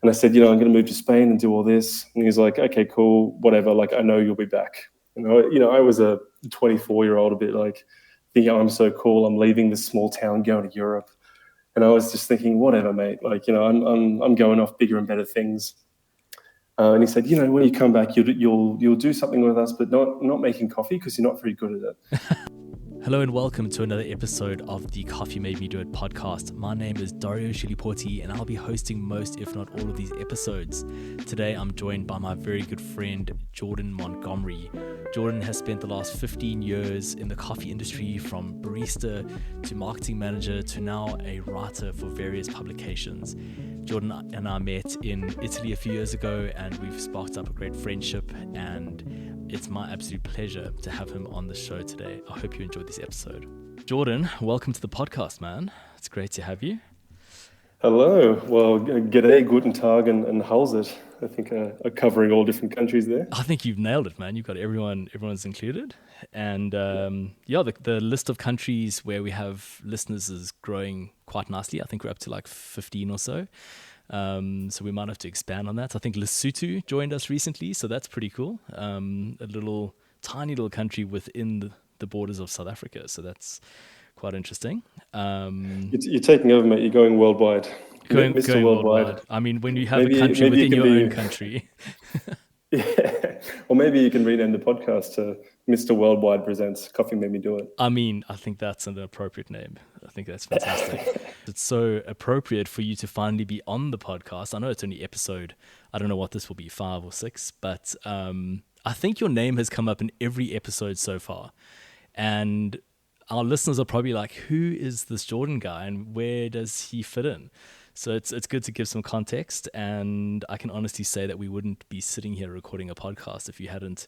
And I said, I'm going to move to Spain and do all this. And he's like, okay, cool, whatever. Like, I know you'll be back. I was a 24-year-old, a bit like thinking, I'm so cool. I'm leaving this small town, going to Europe. And I was just thinking, whatever, mate. Like, I'm going off bigger and better things. And he said, when you come back, you'll do something with us, but not making coffee because you're not very good at it. Hello and welcome to another episode of the Coffee Made Me Do It podcast. My name is Dario and I'll be hosting most, if not all, of these episodes. Today I'm joined by my very good friend Jordan Montgomery. Jordan has spent the last 15 years in the coffee industry, from barista to marketing manager to now a writer for various publications. Jordan and I met in Italy a few years ago and we've sparked up a great friendship, and it's my absolute pleasure to have him on the show today. I hope you enjoyed this episode. Jordan, welcome to the podcast, man. It's great to have you. Hello. Well, g'day, guten tag, and how's it? I think are covering all different countries there. I think you've nailed it, man. You've got everyone's included. And the list of countries where we have listeners is growing quite nicely. I think we're up to like 15 or so. So we might have to expand on that. I think Lesotho joined us recently, so that's pretty cool. A tiny little country within the borders of South Africa, so that's quite interesting. You're taking over, mate. You're going worldwide. Going worldwide. I mean, when you have a country within your own country. Yeah. Or maybe you can rename the podcast to Mr. Worldwide Presents Coffee Made Me Do It. I mean, I think that's an appropriate name. I think that's fantastic. It's so appropriate for you to finally be on the podcast. I know it's only episode, I don't know what this will be, 5 or 6, but I think your name has come up in every episode so far. And our listeners are probably like, who is this Jordan guy and where does he fit in? So it's good to give some context, and I can honestly say that we wouldn't be sitting here recording a podcast if you hadn't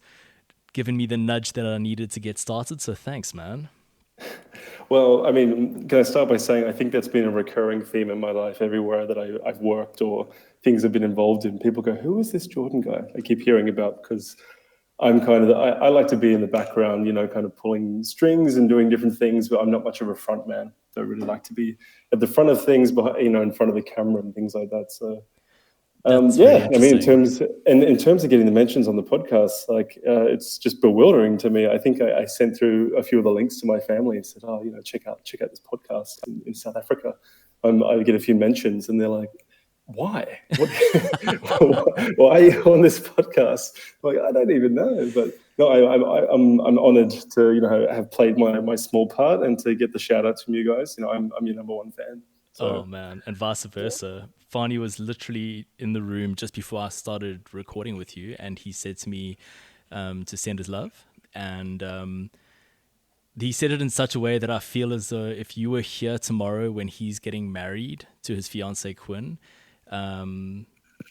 given me the nudge that I needed to get started. So thanks, man. Well, I mean, can I start by saying I think that's been a recurring theme in my life everywhere that I've worked or things I've been involved in. People go, who is this Jordan guy I keep hearing about? Because I'm kind of, I like to be in the background, kind of pulling strings and doing different things, but I'm not much of a front man. I really like to be at the front of things, but in front of the camera and things like that. So, I mean, in terms of getting the mentions on the podcast, it's just bewildering to me. I think I sent through a few of the links to my family and said, check out this podcast in South Africa. I get a few mentions, and they're like, why? Why are you on this podcast? Like, I don't even know, but no, I'm honored to have played my small part and to get the shout outs from you guys. I'm your number one fan. So. Oh man, and vice versa. Fani was literally in the room just before I started recording with you, and he said to me to send his love, and he said it in such a way that I feel as though if you were here tomorrow when he's getting married to his fiancée Quinn,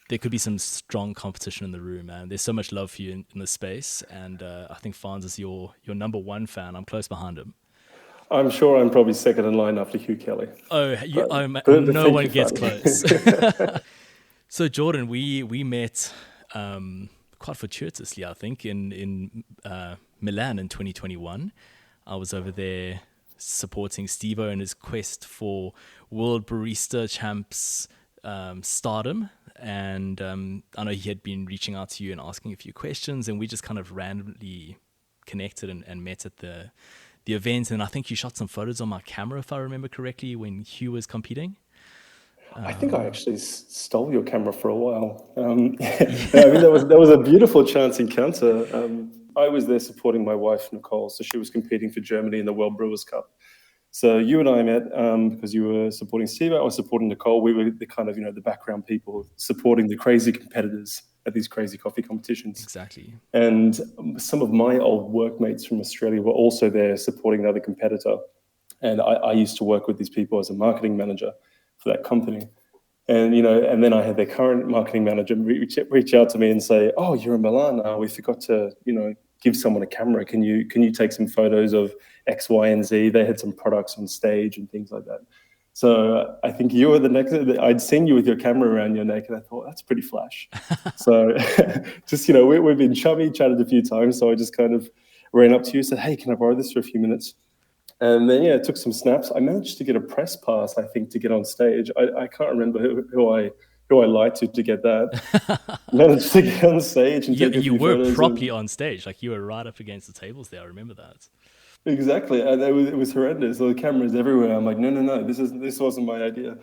there could be some strong competition in the room, man. There's so much love for you in the space, and I think Fans is your number one fan. I'm close behind him. I'm sure I'm probably second in line after Hugh Kelly. No one gets close. So Jordan, we met quite fortuitously, I think, in Milan in 2021. I was over there supporting Steve-O in his quest for World Barista Champs stardom, and I know he had been reaching out to you and asking a few questions, and we just kind of randomly connected and met at the event, and I think you shot some photos on my camera, if I remember correctly, when Hugh was competing. I think I actually stole your camera for a while. I mean, that was a beautiful chance encounter. I was there supporting my wife, Nicole, so she was competing for Germany in the World Brewers Cup. So you and I met because you were supporting Steve. I was supporting Nicole. We were the kind of, the background people supporting the crazy competitors at these crazy coffee competitions. Exactly. And some of my old workmates from Australia were also there supporting another competitor. And I used to work with these people as a marketing manager for that company. And, and then I had their current marketing manager reach out to me and say, oh, you're in Milan. We forgot to, give someone a camera. Can you take some photos of X, Y, and Z? They had some products on stage and things like that. So I think you were the next. I'd seen you with your camera around your neck, and I thought that's pretty flash. So just we've been chummy, chatted a few times. So I just kind of ran up to you, said, "Hey, can I borrow this for a few minutes?" And then took some snaps. I managed to get a press pass, I think, to get on stage. I can't remember who I who I lied to get that. Managed to get on stage and take a You few were photos. properly on stage, like you were right up against the tables there. I remember that. Exactly, and it was horrendous. All the cameras everywhere. I'm like, no, this wasn't my idea.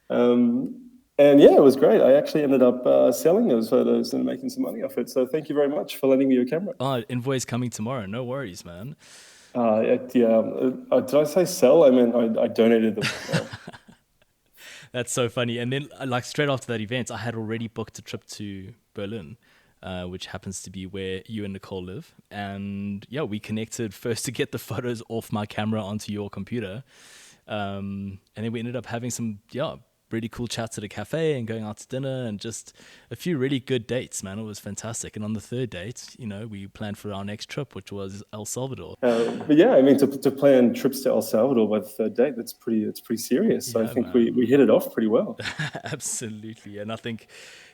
And yeah, it was great. I actually ended up selling those photos and making some money off it. So thank you very much for lending me your camera. Oh, invoice coming tomorrow. No worries, man. Did I say sell? I mean, I donated them. That's so funny. And then, like straight after that event, I had already booked a trip to Berlin, which happens to be where you and Nicole live. And yeah, we connected first to get the photos off my camera onto your computer, and then we ended up having some really cool chats at a cafe and going out to dinner and just a few really good dates, man. It was fantastic. And on the third date, we planned for our next trip, which was El Salvador. But yeah, I mean, to plan trips to El Salvador by the third date, it's pretty serious. So I think we hit it off pretty well. Absolutely. And I think,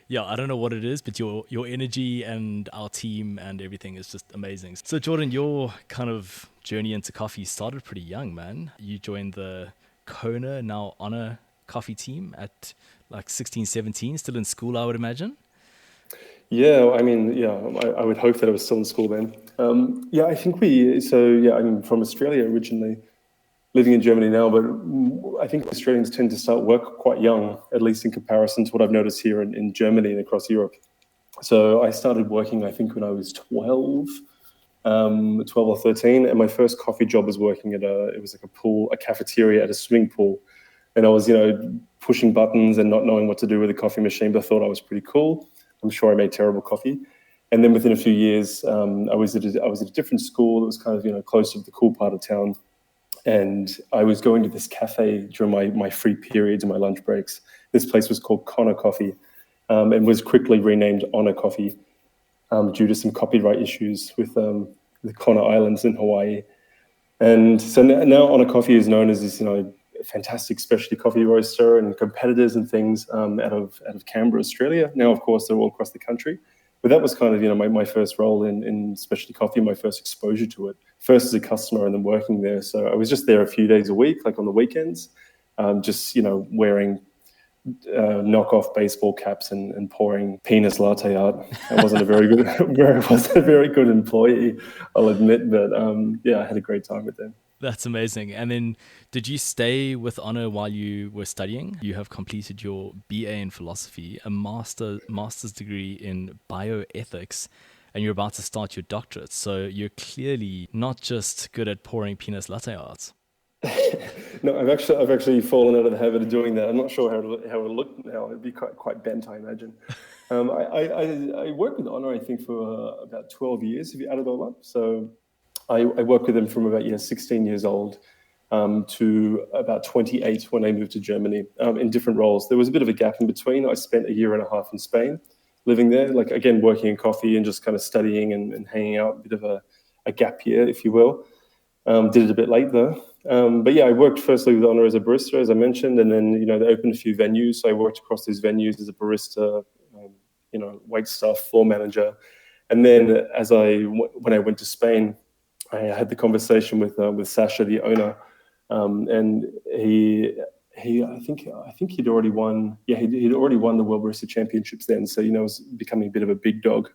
I don't know what it is, but your energy and our team and everything is just amazing. So Jordan, your kind of journey into coffee started pretty young, man. You joined the Kona, now Ona Coffee team at like 16, 17, still in school, I would imagine. Yeah, I mean, I would hope that I was still in school then. I think I'm from Australia originally, living in Germany now, but I think Australians tend to start work quite young, at least in comparison to what I've noticed here in Germany and across Europe. So I started working, I think, when I was 12 or 13, and my first coffee job was working at a cafeteria at a swimming pool. And I was, pushing buttons and not knowing what to do with a coffee machine, but I thought I was pretty cool. I'm sure I made terrible coffee. And then within a few years, I was at a different school that was kind of, close to the cool part of town. And I was going to this cafe during my free periods and my lunch breaks. This place was called Ona Coffee, and was quickly renamed Ona Coffee due to some copyright issues with the Kona Islands in Hawaii. And so now Ona Coffee is known as this, fantastic specialty coffee roaster and competitors and things out of Canberra, Australia. Now, of course, they're all across the country. But that was kind of, my first role in specialty coffee, my first exposure to it, first as a customer and then working there. So I was just there a few days a week, like on the weekends, just, wearing knockoff baseball caps and pouring penis latte art. I wasn't a very good employee, I'll admit, but I had a great time with them. That's amazing. And then did you stay with Ona while you were studying? You have completed your BA in philosophy, a master's degree in bioethics, and you're about to start your doctorate. So you're clearly not just good at pouring penis latte art. No, I've actually fallen out of the habit of doing that. I'm not sure how it'll look now. It'd be quite bent, I imagine. I worked with Ona, I think, for about 12 years, if you add it all up. So I worked with them from about 16 years old to about 28 when I moved to Germany in different roles. There was a bit of a gap in between. I spent a year and a half in Spain, living there, like again working in coffee and just kind of studying and hanging out, a bit of a gap year, if you will. Did it a bit late though. But I worked firstly with Ona as a barista, as I mentioned, and then they opened a few venues. So I worked across these venues as a barista, wait staff, floor manager, and then when I went to Spain, I had the conversation with Sasha, the owner, and I think he'd already won. Yeah, he'd already won the World Barista Championships then, so was becoming a bit of a big dog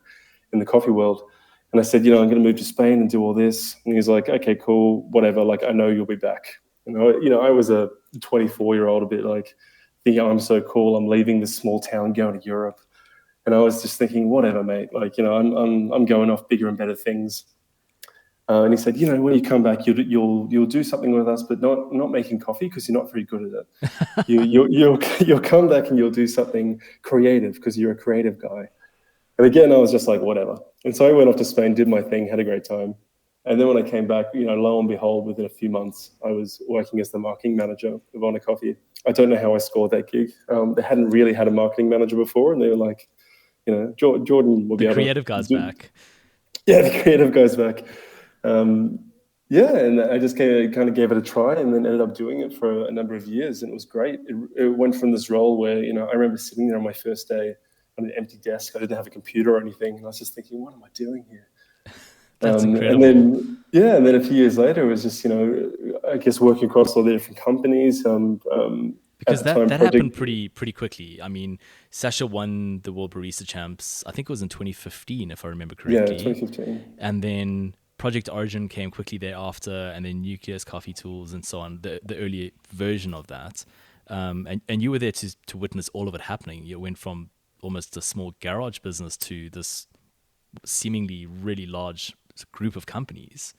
in the coffee world. And I said, I'm going to move to Spain and do all this. And he's like, okay, cool, whatever. Like, I know you'll be back. I was a 24-year-old, a bit like thinking, I'm so cool. I'm leaving this small town, going to Europe. And I was just thinking, whatever, mate. Like, I'm going off bigger and better things. And he said, when you come back, you'll do something with us, but not making coffee because you're not very good at it. You'll come back and you'll do something creative because you're a creative guy. And again, I was just like, whatever. And so I went off to Spain, did my thing, had a great time. And then when I came back, lo and behold, within a few months, I was working as the marketing manager of Ona Coffee. I don't know how I scored that gig. They hadn't really had a marketing manager before, and they were like, Jordan will be able to... The creative guy's back. Yeah, the creative guy's back. And I just kind of gave it a try and then ended up doing it for a number of years, and it was great. It went from this role where, I remember sitting there on my first day on an empty desk. I didn't have a computer or anything, and I was just thinking, what am I doing here? That's incredible. And then a few years later, it was just, I guess working across all the different companies, at Because the that time, happened Project. pretty quickly. I mean, Sasha won the World Barista Champs. I think it was in 2015, if I remember Yeah, correctly. 2015. And then Project Origin came quickly thereafter, and then Nucleus Coffee Tools and so on. The early version of that, and you were there to witness all of it happening. You went from almost a small garage business to this seemingly really large group of companies.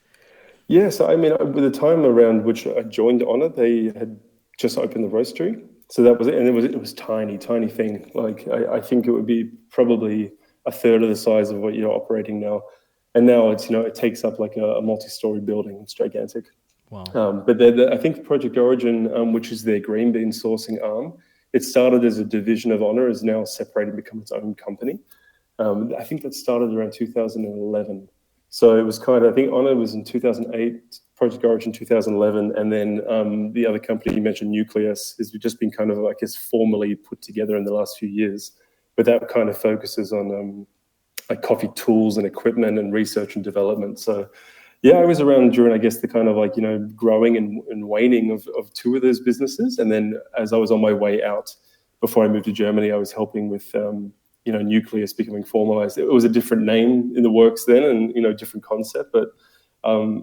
Yeah, so I mean, with the time around which I joined Honor, they had just opened the roastery. So that was it, and it was tiny, tiny thing. Like I think it would be probably a third of the size of what you're operating now. And now it's it takes up like a multi-story building. It's gigantic. Wow. But I think Project Origin, which is their green bean sourcing arm, it started as a division of Honor, is now separated and become its own company. I think that started around 2011. So it was kind of, I think Honor was in 2008, Project Origin 2011, and then the other company you mentioned, Nucleus, has just been kind of, I guess, formally put together in the last few years. But that kind of focuses on like coffee tools and equipment and research and development. So yeah, I was around during, I guess, the kind of like, growing and waning of two of those businesses. And then as I was on my way out, before I moved to Germany, I was helping with, Nucleus becoming formalized. It was a different name in the works then and, different concept. But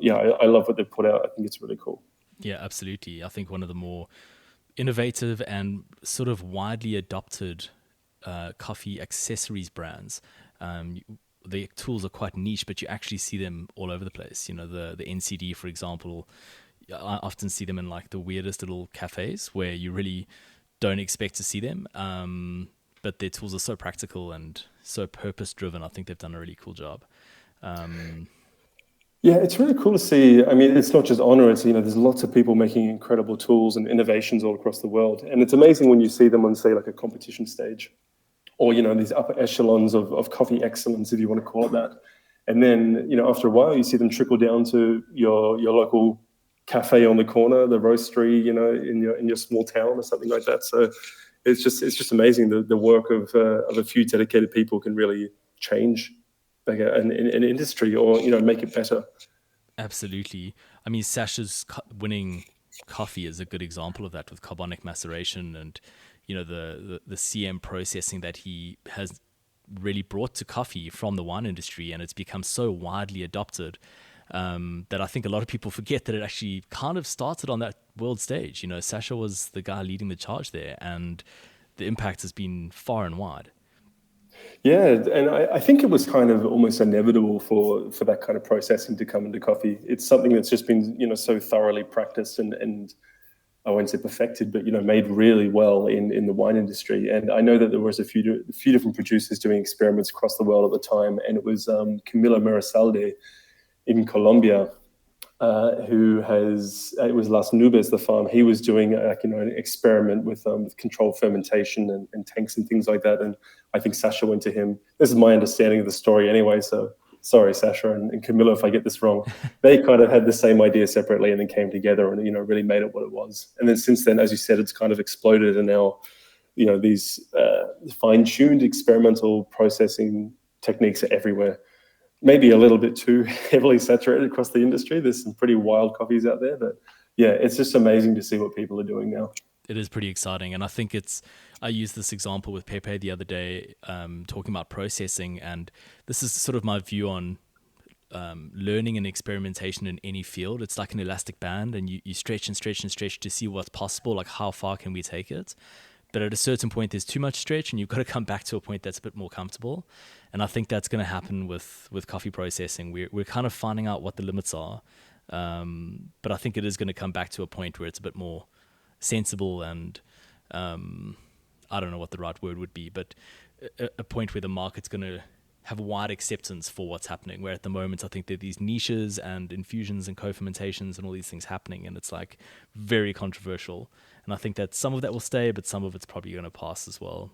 yeah, I love what they've put out. I think it's really cool. Yeah, absolutely. I think one of the more innovative and sort of widely adopted coffee accessories brands. The tools are quite niche, but you actually see them all over the place. The NCD, for example, I often see them in like the weirdest little cafes where you really don't expect to see them. But their tools are so practical and so purpose driven. I think they've done a really cool job. Yeah, it's really cool to see. I mean, it's not just Honor. It's, there's lots of people making incredible tools and innovations all across the world. And it's amazing when you see them on, say, like a competition stage or, these upper echelons of coffee excellence, if you want to call it that. And then, after a while, you see them trickle down to your local cafe on the corner, the roastery, in your small town or something like that. So it's just amazing. The work of a few dedicated people can really change like an industry or, make it better. Absolutely. I mean, Sasha's winning coffee is a good example of that with carbonic maceration and, the CM processing that he has really brought to coffee from the wine industry. And it's become so widely adopted that I think a lot of people forget that it actually kind of started on that world stage. Sasha was the guy leading the charge there and the impact has been far and wide. Yeah, and I think it was kind of almost inevitable for that kind of processing to come into coffee. It's something that's just been, so thoroughly practiced and I won't say perfected, but, made really well in the wine industry. And I know that there was a few different producers doing experiments across the world at the time. And it was Camilo Mirasalde in Colombia, it was Las Nubes, the farm. He was doing an experiment with controlled fermentation and tanks and things like that. And I think Sasha went to him. This is my understanding of the story anyway. So sorry, Sasha and Camilo, if I get this wrong. They kind of had the same idea separately and then came together and, really made it what it was. And then since then, as you said, it's kind of exploded. And now, these fine-tuned experimental processing techniques are everywhere. Maybe a little bit too heavily saturated across the industry. There's some pretty wild coffees out there, but yeah, it's just amazing to see what people are doing now. It is pretty exciting. And I think I used this example with Pepe the other day, talking about processing. And this is sort of my view on learning and experimentation in any field. It's like an elastic band and you stretch and stretch and stretch to see what's possible, like how far can we take it? But at a certain point, there's too much stretch and you've got to come back to a point that's a bit more comfortable. And I think that's going to happen with coffee processing. We're kind of finding out what the limits are. But I think it is going to come back to a point where it's a bit more sensible and I don't know what the right word would be, but a point where the market's going to have wide acceptance for what's happening. Where at the moment, I think there are these niches and infusions and co-fermentations and all these things happening. And it's like very controversial. And I think that some of that will stay, but some of it's probably going to pass as well.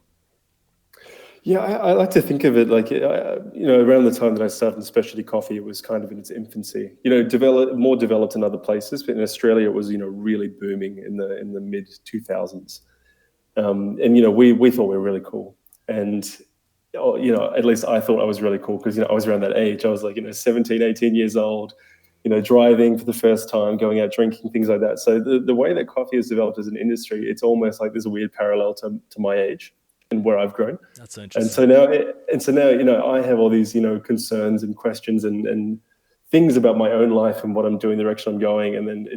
Yeah, I like to think of it like, around the time that I started in specialty coffee, it was kind of in its infancy. More developed in other places, but in Australia, it was really booming in the mid 2000s. And we thought we were really cool, and at least I thought I was really cool because I was around that age. I was like 17, 18 years old. driving for the first time, going out drinking, things like that. So the way that coffee has developed as an industry, it's almost like there's a weird parallel to my age and where I've grown. That's so And interesting. so now, I have all these, concerns and questions and things about my own life and what I'm doing, the direction I'm going. And then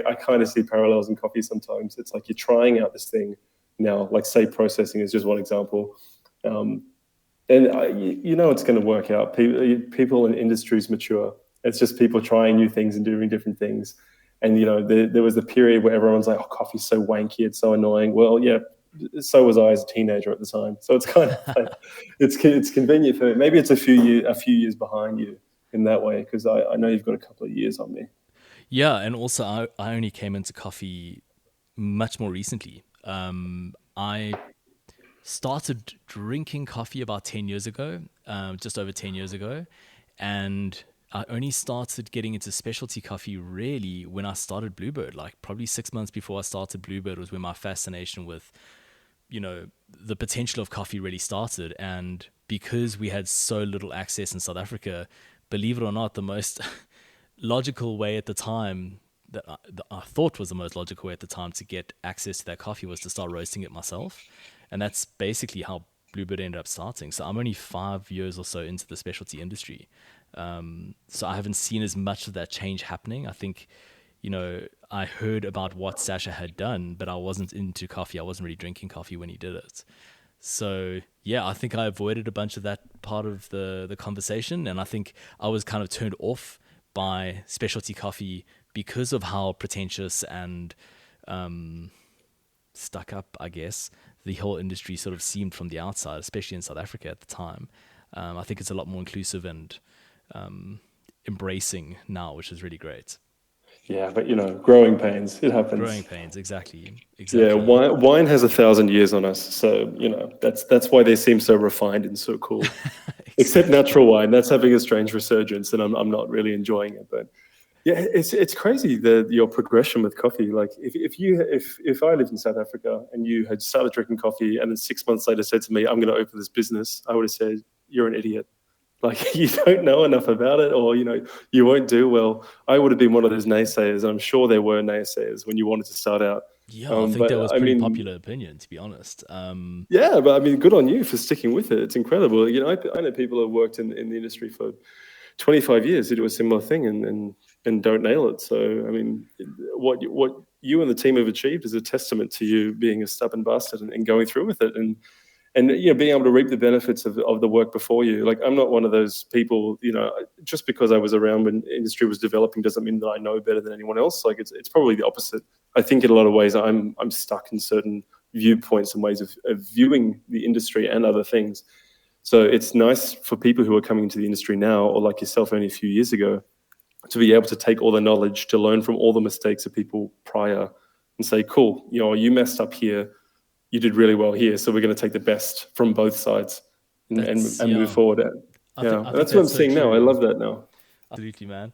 I kind of see parallels in coffee sometimes. It's like you're trying out this thing now, like say processing is just one example. And it's going to work out. People in industries mature. It's just people trying new things and doing different things. And, there was the period where everyone's like, oh, coffee's so wanky, it's so annoying. Well, yeah, so was I as a teenager at the time. So it's kind of like, it's convenient for me. Maybe it's a few years behind you in that way, because I know you've got a couple of years on me. Yeah, and also I only came into coffee much more recently. I started drinking coffee about 10 years ago, just over 10 years ago. And I only started getting into specialty coffee really when I started Bluebird. Like probably 6 months before I started Bluebird was when my fascination with, the potential of coffee really started. And because we had so little access in South Africa, believe it or not, the most logical way at the time that I thought was the most logical way at the time to get access to that coffee was to start roasting it myself. And that's basically how Bluebird ended up starting. So I'm only 5 years or so into the specialty industry. So I haven't seen as much of that change happening. I think, I heard about what Sasha had done, but I wasn't into coffee. I wasn't really drinking coffee when he did it. So yeah, I think I avoided a bunch of that part of the conversation. And I think I was kind of turned off by specialty coffee because of how pretentious and stuck up, I guess, the whole industry sort of seemed from the outside, especially in South Africa at the time. I think it's a lot more inclusive and embracing now, which is really great. Yeah, but growing pains, it happens. Growing pains, exactly. Yeah, wine has 1,000 years on us, so that's why they seem so refined and so cool. Exactly. Except natural wine, that's having a strange resurgence, and I'm not really enjoying it. But yeah, it's crazy your progression with coffee. Like if I lived in South Africa and you had started drinking coffee and then 6 months later said to me, "I'm going to open this business," I would have said, "You're an idiot. Like you don't know enough about it, or you won't do well." I would have been one of those naysayers. I'm sure there were naysayers when you wanted to start out. Yeah, I think that was pretty popular opinion, to be honest. Yeah, but I mean, good on you for sticking with it. It's incredible. I know people who have worked in the industry for 25 years who do a similar thing and don't nail it. So, I mean, what you and the team have achieved is a testament to you being a stubborn bastard and going through with it and being able to reap the benefits of the work before you. Like, I'm not one of those people, just because I was around when industry was developing doesn't mean that I know better than anyone else. Like, it's probably the opposite. I think in a lot of ways I'm stuck in certain viewpoints and ways of viewing the industry and other things. So it's nice for people who are coming into the industry now, or like yourself only a few years ago, to be able to take all the knowledge, to learn from all the mistakes of people prior and say, cool, you messed up here. You did really well here. So we're going to take the best from both sides and move forward. I think that's what I'm seeing now. I love that now. Absolutely, man.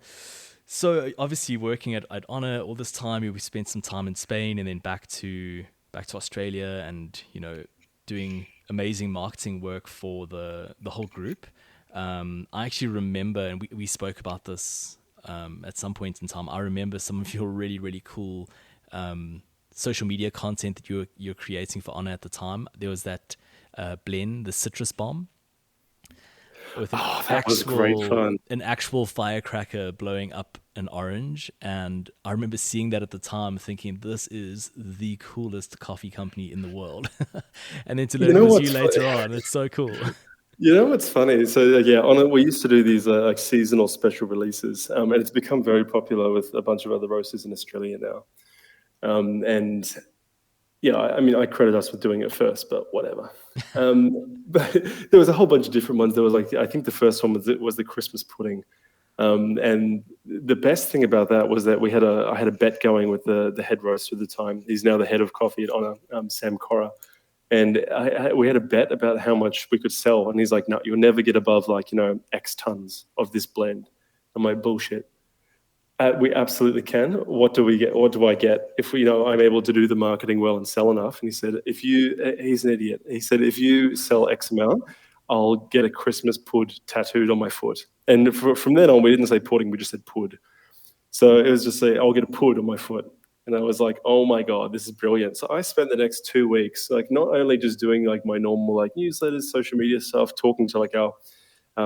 So obviously working at Ona all this time, we spent some time in Spain and then back to Australia and, doing amazing marketing work for the whole group. I actually remember, and we spoke about this at some point in time, I remember some of your really, really cool social media content that you're creating for Ona at the time. There was that blend, the citrus bomb, with was great fun. An actual firecracker blowing up an orange. And I remember seeing that at the time thinking, this is the coolest coffee company in the world. And then to learn it was you later on, it's so cool. You know what's funny? So we used to do these like seasonal special releases, and it's become very popular with a bunch of other roasters in Australia now. And yeah, I mean, I credit us with doing it first, but whatever. But there was a whole bunch of different ones. There was I think the first one was the Christmas pudding. And the best thing about that was that I had a bet going with the head roaster at the time. He's now the head of coffee at Ona, Sam Cora. And we had a bet about how much we could sell. And he's like, no, you'll never get above X tons of this blend. I'm like, bullshit. We absolutely can. What do we get? What do I get if I'm able to do the marketing well and sell enough? And he said, he's an idiot. He said, if you sell X amount, I'll get a Christmas pud tattooed on my foot. And from then on, we didn't say pudding, we just said pud. So it was just I'll get a pud on my foot. And I was like, oh my God, this is brilliant. So I spent the next 2 weeks, like not only just doing like my normal like newsletters, social media stuff, talking to like our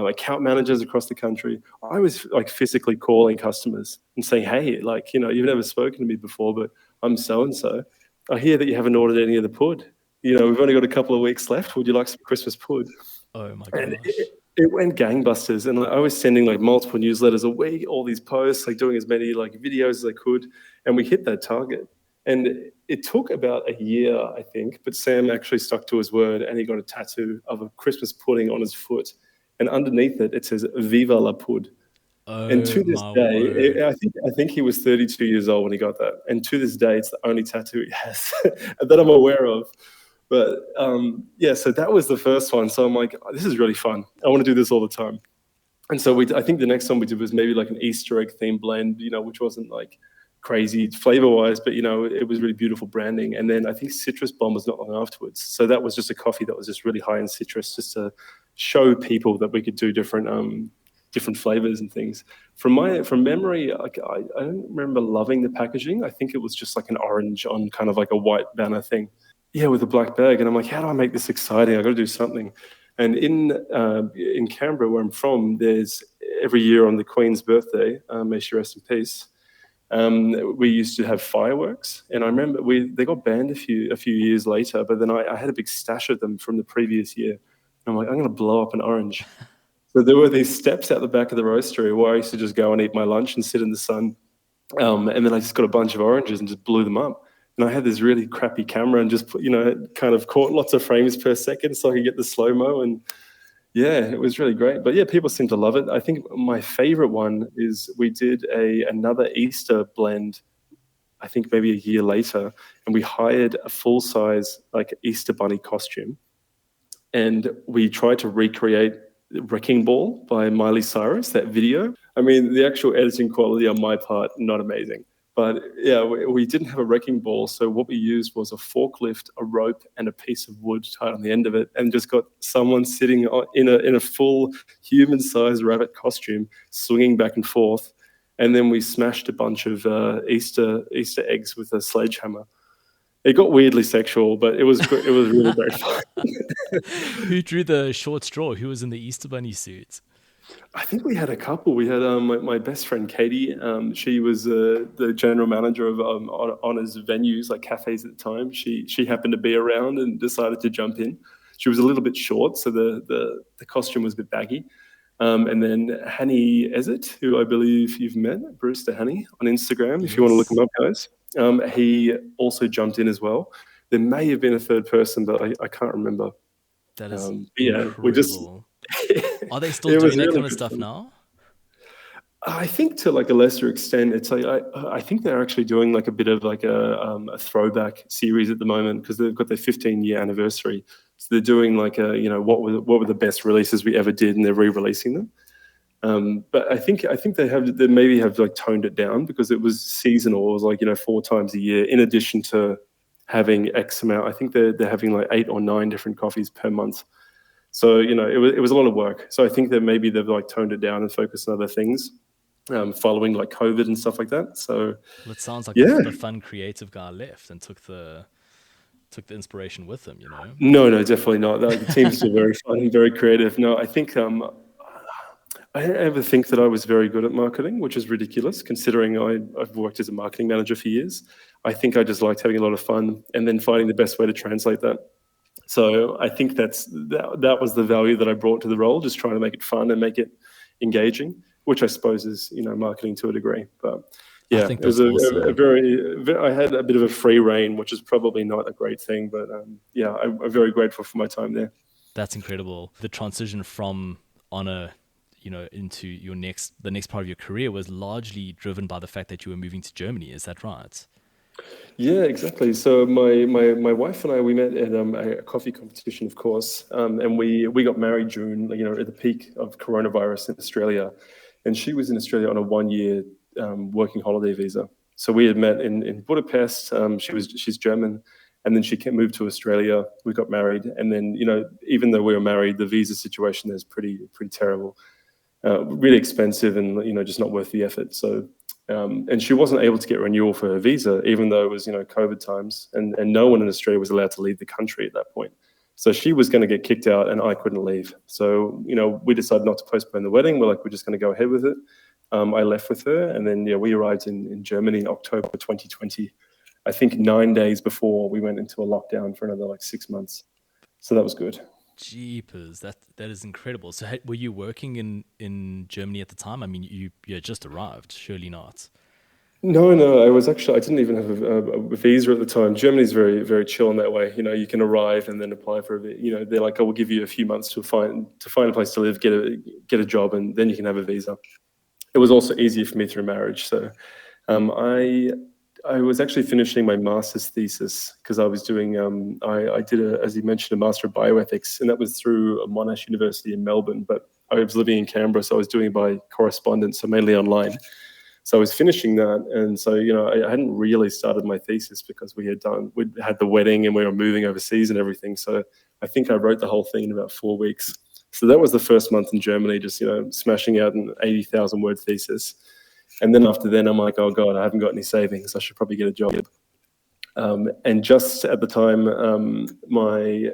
account managers across the country. I was like physically calling customers and saying, hey, like, you've never spoken to me before, but I'm so-and-so. I hear that you haven't ordered any of the pud. We've only got a couple of weeks left. Would you like some Christmas pud? Oh my And gosh. it went gangbusters. And I was sending like multiple newsletters a week, all these posts, like doing as many like videos as I could. And we hit that target. And it took about a year, I think, but Sam actually stuck to his word and he got a tattoo of a Christmas pudding on his foot. And underneath it, it says "Viva la Pud." And Oh to this my day, word. I think he was 32 years old when he got that. And to this day, it's the only tattoo he has that I'm aware of. But yeah, so that was the first one. So I'm like, oh, this is really fun. I want to do this all the time. And so I think the next one we did was maybe like an Easter egg themed blend, which wasn't like crazy flavor wise, but it was really beautiful branding. And then I think Citrus Bomb was not long afterwards. So that was just a coffee that was just really high in citrus, just to show people that we could do different flavors and things. From memory, like I don't remember loving the packaging. I think it was just like an orange on kind of like a white banner thing. Yeah, with a black bag. And I'm like, how do I make this exciting? I got to do something. And in Canberra, where I'm from, there's every year on the Queen's birthday, may she rest in peace, we used to have fireworks. And I remember they got banned a few years later, but then I had a big stash of them from the previous year. And I'm like, I'm going to blow up an orange. So there were these steps out the back of the roastery where I used to just go and eat my lunch and sit in the sun. And then I just got a bunch of oranges and just blew them up. And I had this really crappy camera and just put, kind of caught lots of frames per second so I could get the slow-mo. And yeah, it was really great. But yeah, people seem to love it. I think my favorite one is we did another Easter blend, I think maybe a year later, and we hired a full-size like Easter bunny costume. And we tried to recreate Wrecking Ball by Miley Cyrus, that video. I mean, the actual editing quality on my part, not amazing. But yeah, we didn't have a wrecking ball. So what we used was a forklift, a rope, and a piece of wood tied on the end of it, and just got someone sitting in a full human-sized rabbit costume, swinging back and forth. And then we smashed a bunch of Easter eggs with a sledgehammer. It got weirdly sexual, but it was really very fun. Who drew the short straw? Who was in the Easter Bunny suit? I think we had a couple. We had my best friend Katie. She was the general manager of Honor's venues, like cafes at the time. She happened to be around and decided to jump in. She was a little bit short, so the costume was a bit baggy. And then Hani Ezet, who I believe you've met, Barista Hani on Instagram, if you want to look him up, guys. He also jumped in as well. There may have been a third person, but I can't remember. That is yeah, we just. Are they still doing that really kind of stuff now? I think to like a lesser extent, it's like I think they're actually doing like a bit of like a throwback series at the moment because they've got their 15-year anniversary. So they're doing like what were the best releases we ever did, and they're re-releasing them. But I think they maybe have like toned it down because it was seasonal. It was like 4 times a year in addition to having X amount. I think they're having like 8 or 9 different coffees per month. So it was a lot of work. So I think that maybe they've like toned it down and focused on other things, following like COVID and stuff like that. So well, it sounds like the fun creative guy left and took the inspiration with him. No, definitely not. The team's still very fun and very creative. No, I think I don't ever think that I was very good at marketing, which is ridiculous considering I've worked as a marketing manager for years. I think I just liked having a lot of fun and then finding the best way to translate that. So I think that was the value that I brought to the role, just trying to make it fun and make it engaging, which I suppose is marketing to a degree. But yeah, it was a very I had a bit of a free reign, which is probably not a great thing. But yeah, I'm very grateful for my time there. That's incredible. The transition from Honor, into the next part of your career was largely driven by the fact that you were moving to Germany. Is that right? Yeah, exactly. So my wife and I, we met at a coffee competition, of course, and we got married June, at the peak of coronavirus in Australia, and she was in Australia on a 1-year working holiday visa. So we had met in Budapest. She's German, and then she moved to Australia. We got married, and then even though we were married, the visa situation there is pretty terrible, really expensive, and just not worth the effort. So And she wasn't able to get renewal for her visa, even though it was, COVID times, and no one in Australia was allowed to leave the country at that point. So she was going to get kicked out, and I couldn't leave. So, we decided not to postpone the wedding. We're just going to go ahead with it. I left with her, and then we arrived in Germany in October 2020. I think 9 days before we went into a lockdown for another 6 months. So that was good. Jeepers, that is incredible. So were you working in Germany at the time? I mean, you had just arrived, surely not. No, I didn't even have a visa at the time. Germany's very, very chill in that way. You can arrive and then apply for a visa. They're like, we'll give you a few months to find a place to live, get a job, and then you can have a visa. It was also easier for me through marriage. So I was actually finishing my master's thesis because I was doing, I did, as you mentioned, a Master of Bioethics, and that was through Monash University in Melbourne, but I was living in Canberra, so I was doing it by correspondence, so mainly online. So I was finishing that, and so, I hadn't really started my thesis because we'd had the wedding and we were moving overseas and everything, so I think I wrote the whole thing in about 4 weeks. So that was the first month in Germany, just, smashing out an 80,000 word thesis. And then after then, I'm like, oh God, I haven't got any savings. I should probably get a job. And just at the time, my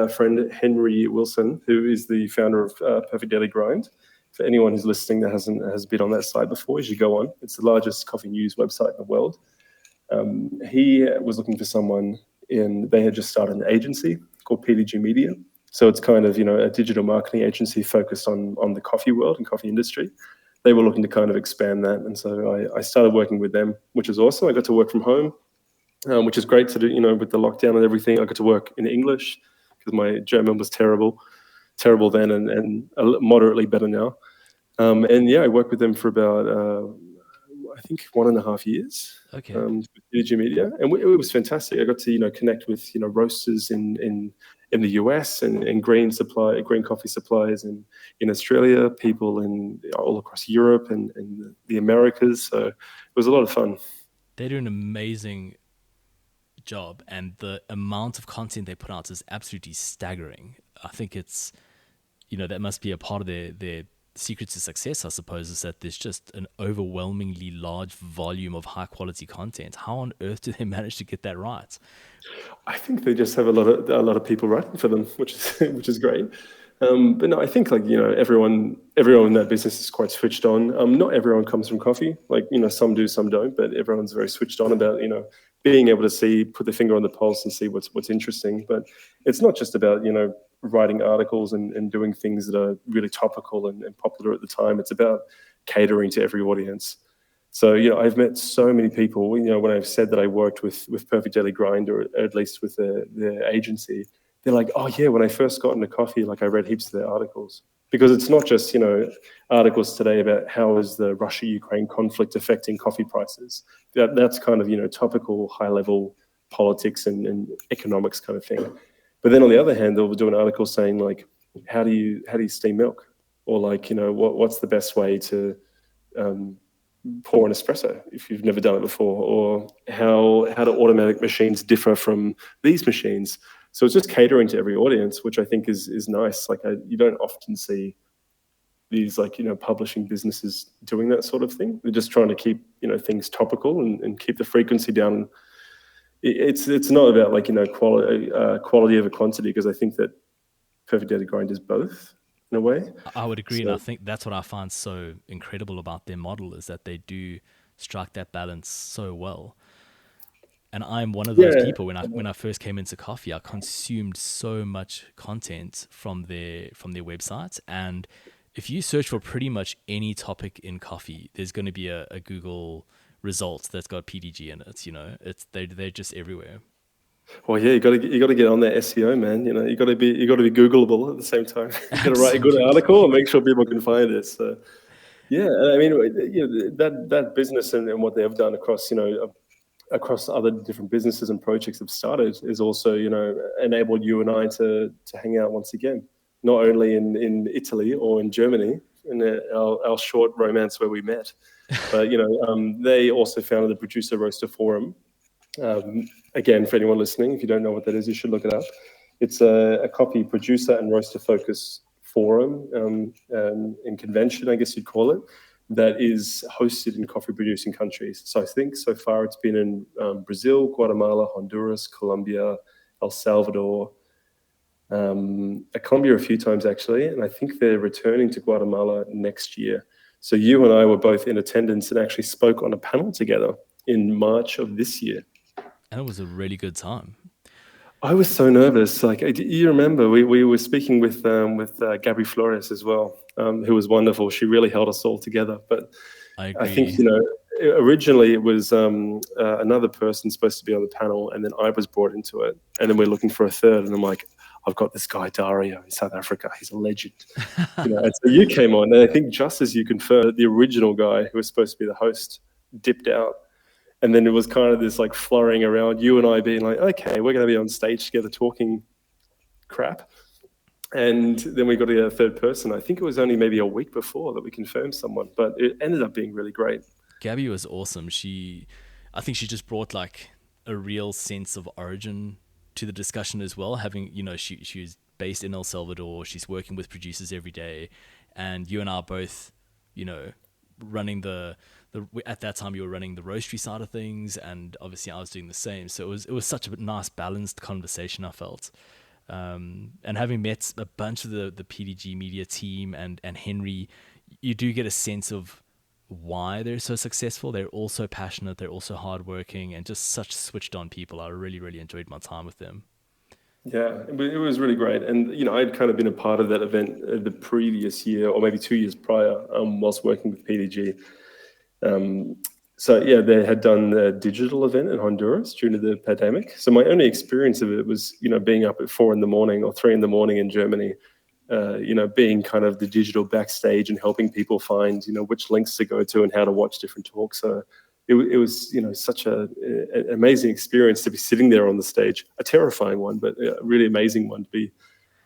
friend Henry Wilson, who is the founder of Perfect Daily Grind, for anyone who's listening that has been on that site before, you should go on. It's the largest coffee news website in the world. He was looking for someone they had just started an agency called PDG Media. So it's kind of, a digital marketing agency focused on the coffee world and coffee industry. They were looking to kind of expand that. And so I started working with them, which is awesome. I got to work from home, which is great to do, with the lockdown and everything. I got to work in English because my German was terrible then and moderately better now. I worked with them for about, I think 1.5 years. Okay. With PDG Media. And it was fantastic. I got to, connect with, roasters in the US and green coffee suppliers in Australia, people all across Europe and the Americas. So it was a lot of fun. They do an amazing job, and the amount of content they put out is absolutely staggering. I think it's, that must be a part of their secret to success, I suppose, is that there's just an overwhelmingly large volume of high quality content. How on earth do they manage to get that right? I think they just have a lot of people writing for them, which is great. But no, I think everyone in that business is quite switched on. Not everyone comes from coffee, some do, some don't, but everyone's very switched on about being able to put their finger on the pulse and see what's interesting. But it's not just about writing articles and doing things that are really topical and popular at the time. It's about catering to every audience. So, I've met so many people, when I've said that I worked with Perfect Daily Grind, or at least with their agency, they're like, oh yeah, when I first got into coffee, I read heaps of their articles. Because it's not just, articles today about how is the Russia-Ukraine conflict affecting coffee prices. That's kind of, topical, high-level politics and economics kind of thing. But then on the other hand, they'll do an article saying how do you steam milk? Or what's the best way to pour an espresso if you've never done it before? Or how do automatic machines differ from these machines? So it's just catering to every audience, which I think is nice. You don't often see these publishing businesses doing that sort of thing. They're just trying to keep things topical and keep the frequency down. It's not about quality over quantity, because I think that Perfect Daily Grind is both in a way. I would agree, and I think that's what I find so incredible about their model, is that they do strike that balance so well. And I'm one of those people. When I first came into coffee, I consumed so much content from their website. And if you search for pretty much any topic in coffee, there's going to be a Google results that's got PDG in it. They're just everywhere. Well, yeah, you got to get on that SEO, man. You got to be Googleable at the same time. You got to write a good article and make sure people can find it. So, yeah, I mean, that business and what they have done across other different businesses and projects have started is also, enabled you and I to hang out once again, not only in Italy or in Germany, in our short romance where we met, but, they also founded the Producer Roaster Forum. Again, for anyone listening, if you don't know what that is, you should look it up. It's a coffee producer and roaster focus forum and convention, I guess you'd call it. that is hosted in coffee producing countries. So I think so far it's been in Brazil, Guatemala, Honduras, Colombia, El Salvador, Colombia a few times actually, and I think they're returning to Guatemala next year. So you and I were both in attendance and actually spoke on a panel together in March of this year. And it was a really good time. I was so nervous. Like you remember, we were speaking with Gabby Flores as well, who was wonderful. She really held us all together. But I I agree. think, originally it was another person supposed to be on the panel, and then I was brought into it, and then we're looking for a third, and I'm like, I've got this guy Dario in South Africa. He's a legend. And so you came on, and I think just as you confirmed, the original guy who was supposed to be the host dipped out. And then it was kind of this like flurrying around, you and I being like, okay, we're going to be on stage together talking crap. And then we got to get a third person. I think it was only maybe a week before that we confirmed someone, but it ended up being really great. Gabby was awesome. I think she just brought like a real sense of origin to the discussion as well. Having, she was based in El Salvador. She's working with producers every day. And you and I are both, running at that time you were running the Roastery side of things, and obviously I was doing the same. So it was such a nice balanced conversation, I felt. And having met a bunch of the PDG media team and Henry, you do get a sense of why they're so successful. They're also passionate, they're also hardworking, and just such switched on people. I really, really enjoyed my time with them. Yeah, it was really great. And, I'd kind of been a part of that event the previous year, or maybe 2 years prior, whilst working with PDG. So, yeah, they had done a digital event in Honduras during the pandemic. So my only experience of it was, being up at 4 a.m. or 3 a.m. in Germany, being kind of the digital backstage and helping people find, which links to go to and how to watch different talks. So it was, such an amazing experience to be sitting there on the stage, a terrifying one, but a really amazing one to be,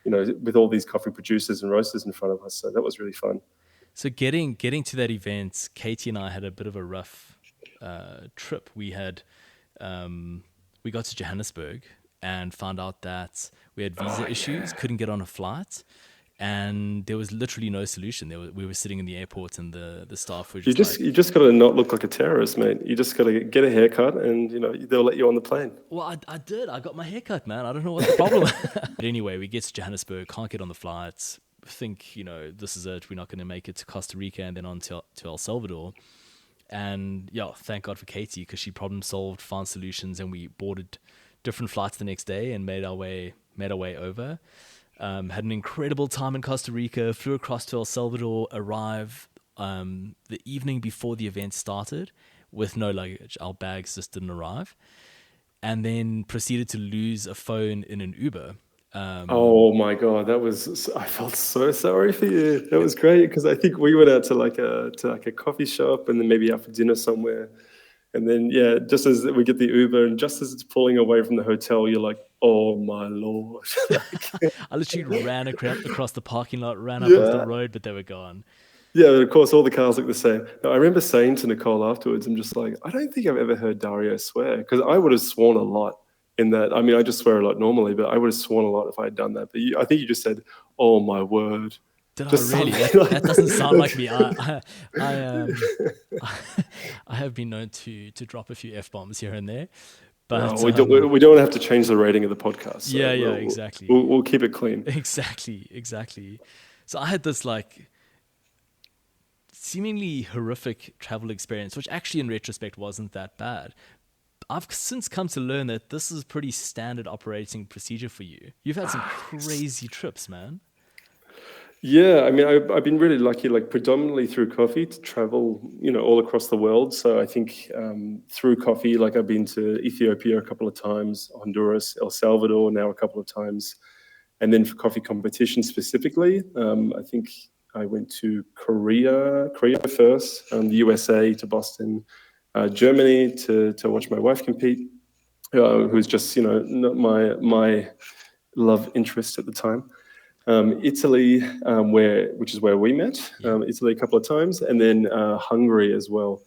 with all these coffee producers and roasters in front of us. So that was really fun. So getting to that event, Katie and I had a bit of a rough trip. We got to Johannesburg and found out that we had visa issues, couldn't get on a flight. And there was literally no solution. We were sitting in the airport, and the staff were just you just got to not look like a terrorist, mate. You just got to get a haircut, and they'll let you on the plane. Well, I did. I got my haircut, man. I don't know what the problem. But anyway, we get to Johannesburg, can't get on the flights. Think this is it. We're not going to make it to Costa Rica and then on to El Salvador. And yeah, thank God for Katie, because she problem solved, found solutions, and we boarded different flights the next day and made our way over. Had an incredible time in Costa Rica, flew across to El Salvador, arrived the evening before the event started with no luggage. Our bags just didn't arrive. And then proceeded to lose a phone in an Uber. Oh my God, I felt so sorry for you. That was great, because I think we went out to a coffee shop and then maybe out for dinner somewhere. And then, yeah, just as we get the Uber and just as it's pulling away from the hotel, you're like, oh my Lord. I literally ran across the parking lot, ran up onto the road, but they were gone. Yeah, but of course, all the cars look the same. Now, I remember saying to Nicole afterwards, I'm just like, I don't think I've ever heard Dario swear, because I would have sworn a lot in that. I mean, I just swear a lot normally, but I would have sworn a lot if I had done that. But I think you just said, oh my word. Did just I really? That doesn't sound like me. I have been known to drop a few F-bombs here and there. But no, we don't have to change the rating of the podcast. So exactly. We'll keep it clean. Exactly. So I had this seemingly horrific travel experience, which actually in retrospect wasn't that bad. I've since come to learn that this is pretty standard operating procedure for you. You've had some crazy trips, man. Yeah, I mean, I've been really lucky, predominantly through coffee, to travel, all across the world. So I think through coffee, I've been to Ethiopia a couple of times, Honduras, El Salvador now a couple of times. And then for coffee competition specifically, I think I went to Korea first, the USA to Boston, Germany to watch my wife compete, who's just, not my love interest at the time. Italy, which is where we met, Italy a couple of times, and then Hungary as well.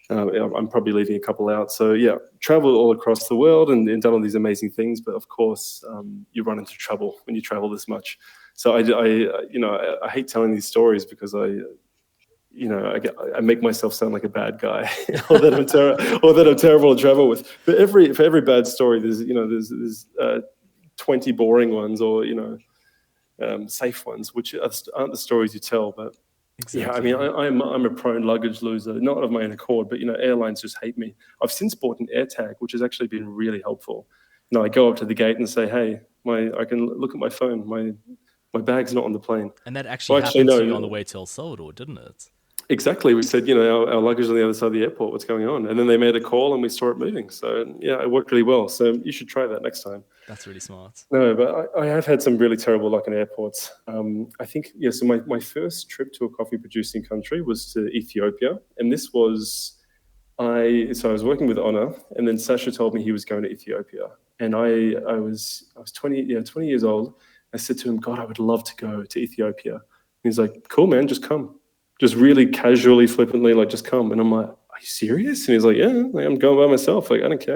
I'm probably leaving a couple out. So yeah, traveled all across the world and done all these amazing things. But of course, you run into trouble when you travel this much. So I hate telling these stories because I make myself sound like a bad guy, or that I'm terrible to travel with. But for every bad story, there's 20 boring ones, or safe ones, which aren't the stories you tell. But yeah, I Exactly. mean, I'm a prone luggage loser, not of my own accord, but airlines just hate me. I've since bought an AirTag, which has actually been really helpful. I go up to the gate and say, "Hey, I can look at my phone. My bag's not on the plane." And that actually Well, actually, happened to you on the no. way to El Salvador, didn't it? Exactly. We said, our luggage is on the other side of the airport. What's going on? And then they made a call and we saw it moving. So yeah, it worked really well. So you should try that next time. That's really smart. No, but I have had some really terrible luck in airports. I think, yeah, so my first trip to a coffee producing country was to Ethiopia. And this was, so I was working with Ona, and then Sasha told me he was going to Ethiopia. And I was 20 years old. I said to him, God, I would love to go to Ethiopia. He's like, cool, man, just come. Just really casually, flippantly, like, just come. And I'm like, are you serious? And he's like, yeah, like, I'm going by myself. Like, I don't care.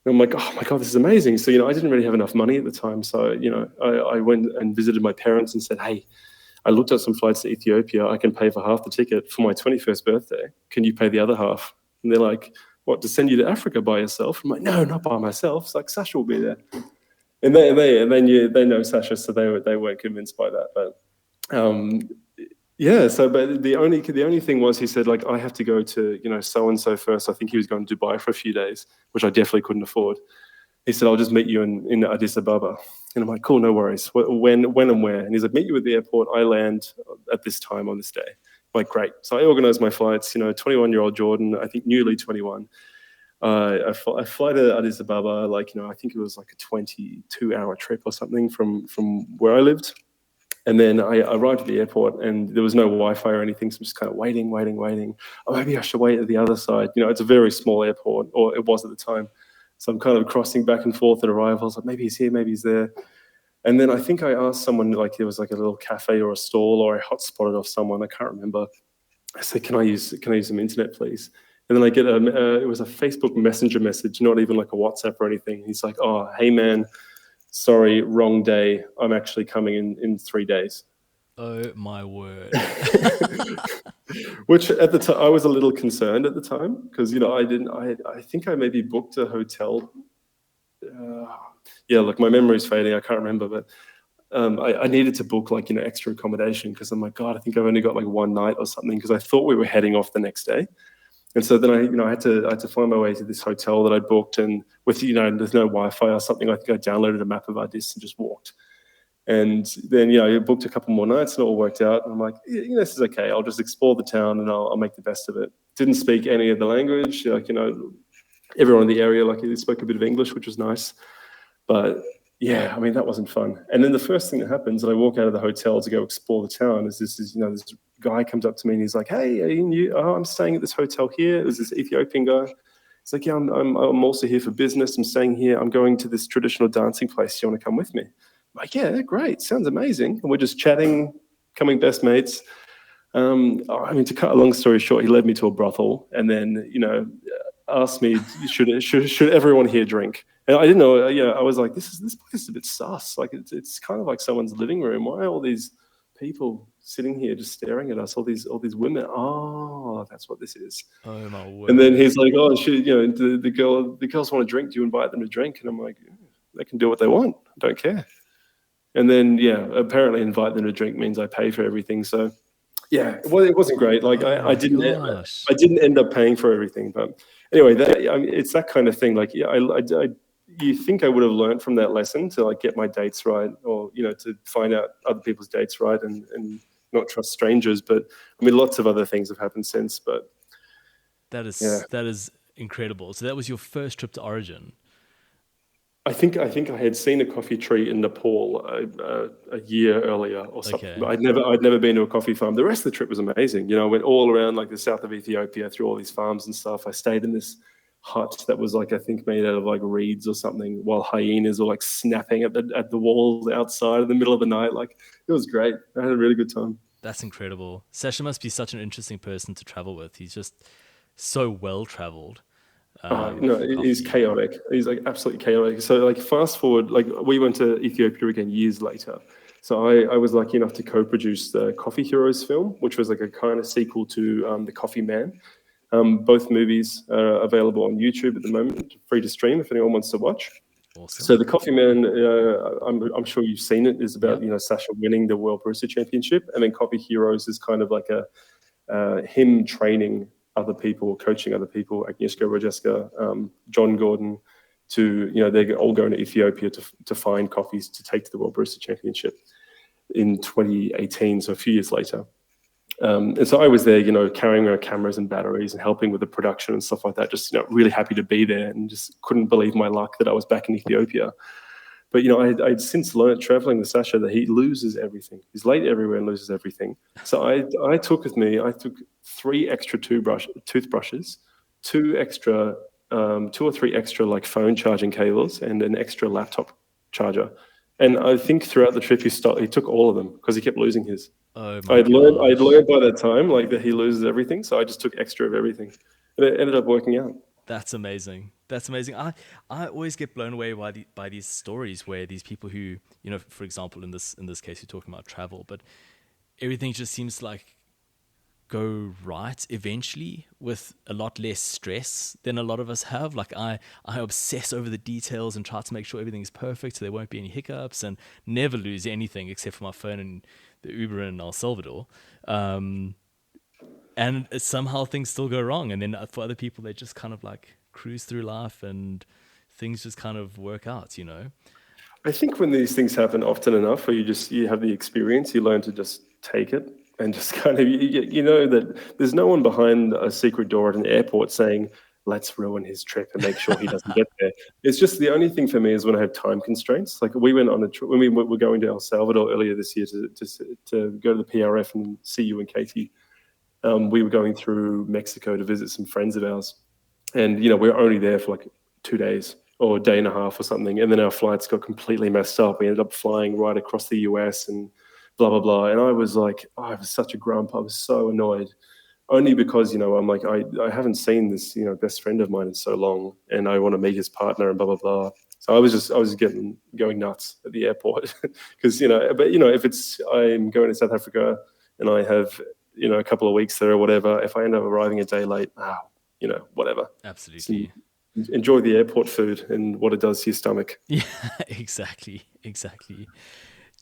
And I'm like, oh my God, this is amazing. So, I didn't really have enough money at the time. So, I went and visited my parents and said, hey, I looked at some flights to Ethiopia. I can pay for half the ticket for my 21st birthday. Can you pay the other half? And they're like, what, to send you to Africa by yourself? I'm like, no, not by myself. It's like, Sasha will be there. And they know Sasha, so they weren't convinced by that. But yeah, but the only thing was, he said, like, I have to go to so and so first. I think he was going to Dubai for a few days, which I definitely couldn't afford. He said, I'll just meet you in Addis Ababa. And I'm like, cool, no worries. When and where? And he's like, meet you at the airport. I land at this time on this day. I'm like, great. So I organized my flights. 21-year-old Jordan, I think newly 21. I fly to Addis Ababa, I think it was like a 22-hour trip or something from where I lived. And then I arrived at the airport and there was no Wi-Fi or anything, so I'm just kind of waiting. Oh, maybe I should wait at the other side. It's a very small airport, or it was at the time. So I'm kind of crossing back and forth at arrivals, like, maybe he's here, maybe he's there. And then I think I asked someone, like, there was like a little cafe or a stall, or I hotspotted off someone, I can't remember. I said, can I use some internet, please? And then I get it was a Facebook Messenger message, not even like a WhatsApp or anything. He's like, oh, hey man, sorry, wrong day. I'm actually coming in 3 days. Oh my word. Which at the time I was a little concerned at the time, because I think I maybe booked a hotel. Yeah, look, my memory's fading. I can't remember, but I needed to book extra accommodation, because I'm like, God, I think I've only got like one night or something, because I thought we were heading off the next day. And so then I had to find my way to this hotel that I booked, and with there's no Wi-Fi or something. I think I downloaded a map of Addis and just walked. And then I booked a couple more nights and it all worked out. And I'm like, this is okay. I'll just explore the town and I'll make the best of it. Didn't speak any of the language. Everyone in the area they spoke a bit of English, which was nice. But yeah, I mean, that wasn't fun. And then the first thing that happens, and I walk out of the hotel to go explore the town, is this guy comes up to me and he's like, hey, are you new? Oh, I'm staying at this hotel here. There's this Ethiopian guy. He's like, yeah, I'm also here for business. I'm staying here. I'm going to this traditional dancing place. Do you want to come with me? I'm like, yeah, great. Sounds amazing. And we're just chatting, becoming best mates. To cut a long story short, he led me to a brothel and then, asked me, should everyone here drink? And I didn't know, I was like, this place is a bit sus. Like, it's kind of like someone's living room. Why are all these people sitting here just staring at us? All these women. Oh, that's what this is. Oh my word. And then he's like, oh, the girls want to drink. Do you invite them to drink? And I'm like, they can do what they want. I don't care. And then, apparently invite them to drink means I pay for everything. So, yeah, it wasn't great. Like, I didn't end up paying for everything. But anyway, it's that kind of thing. Like, you think I would have learned from that lesson to get my dates right, or to find out other people's dates right, and not trust strangers. But I mean, lots of other things have happened since. But that is incredible. So that was your first trip to Origin. I think I had seen a coffee tree in Nepal a year earlier or something. Okay. But I'd never been to a coffee farm. The rest of the trip was amazing. I went all around the south of Ethiopia through all these farms and stuff. I stayed in this hut that was I think made out of reeds or something, while hyenas were snapping at the walls outside in the middle of the night. It was great. I had a really good time. That's incredible. Sasha must be such an interesting person to travel with. He's just so well traveled. No, he's chaotic. He's absolutely chaotic. So fast forward, we went to Ethiopia again years later. So I was lucky enough to co-produce the Coffee Heroes film, which was like a kind of sequel to The Coffee Man. Both movies are available on YouTube at the moment, free to stream if anyone wants to watch. Awesome. So The Coffee Man, I'm sure you've seen it, is about Sasha winning the World Barista Championship, and then Coffee Heroes is kind of like him training other people, coaching other people, Agnieszka Rajeska, John Gordon, to they're all going to Ethiopia to find coffees to take to the World Barista Championship in 2018, so a few years later. And so I was there, carrying around cameras and batteries and helping with the production and stuff like that. Just really happy to be there, and just couldn't believe my luck that I was back in Ethiopia. But I'd since learned traveling with Sasha that he loses everything. He's late everywhere and loses everything. So I took 3 extra toothbrushes, 2 or 3 extra like phone charging cables, and an extra laptop charger. And I think throughout the trip he took all of them because he kept losing his. Oh my I'd learned by that time that he loses everything, so I just took extra of everything, and it ended up working out. That's amazing. That's amazing. I always get blown away by these stories where these people who, for example, in this case, you're talking about travel, but everything just seems like go right eventually with a lot less stress than a lot of us have. Like I obsess over the details and try to make sure everything's perfect so there won't be any hiccups, and never lose anything except for my phone and the Uber in El Salvador. And somehow things still go wrong. And then for other people, they just kind of like cruise through life and things just kind of work out, I think when these things happen often enough, where you have the experience, you learn to just take it and just kind of, that there's no one behind a secret door at an airport saying, let's ruin his trip and make sure he doesn't get there. It's just the only thing for me is when I have time constraints. Like we went on a trip, when we were going to El Salvador earlier this year to go to the PRF and see you and Katie. We were going through Mexico to visit some friends of ours. And, we were only there for like 2 days or a day and a half or something. And then our flights got completely messed up. We ended up flying right across the US and blah, blah, blah. And I was like, I was such a grump. I was so annoyed. Only because, I'm like, I haven't seen this, best friend of mine in so long, and I want to meet his partner and blah, blah, blah. So I was going nuts at the airport because, if I'm going to South Africa and I have, a couple of weeks there or whatever, if I end up arriving a day late, whatever. Absolutely. So enjoy the airport food and what it does to your stomach. Yeah, exactly.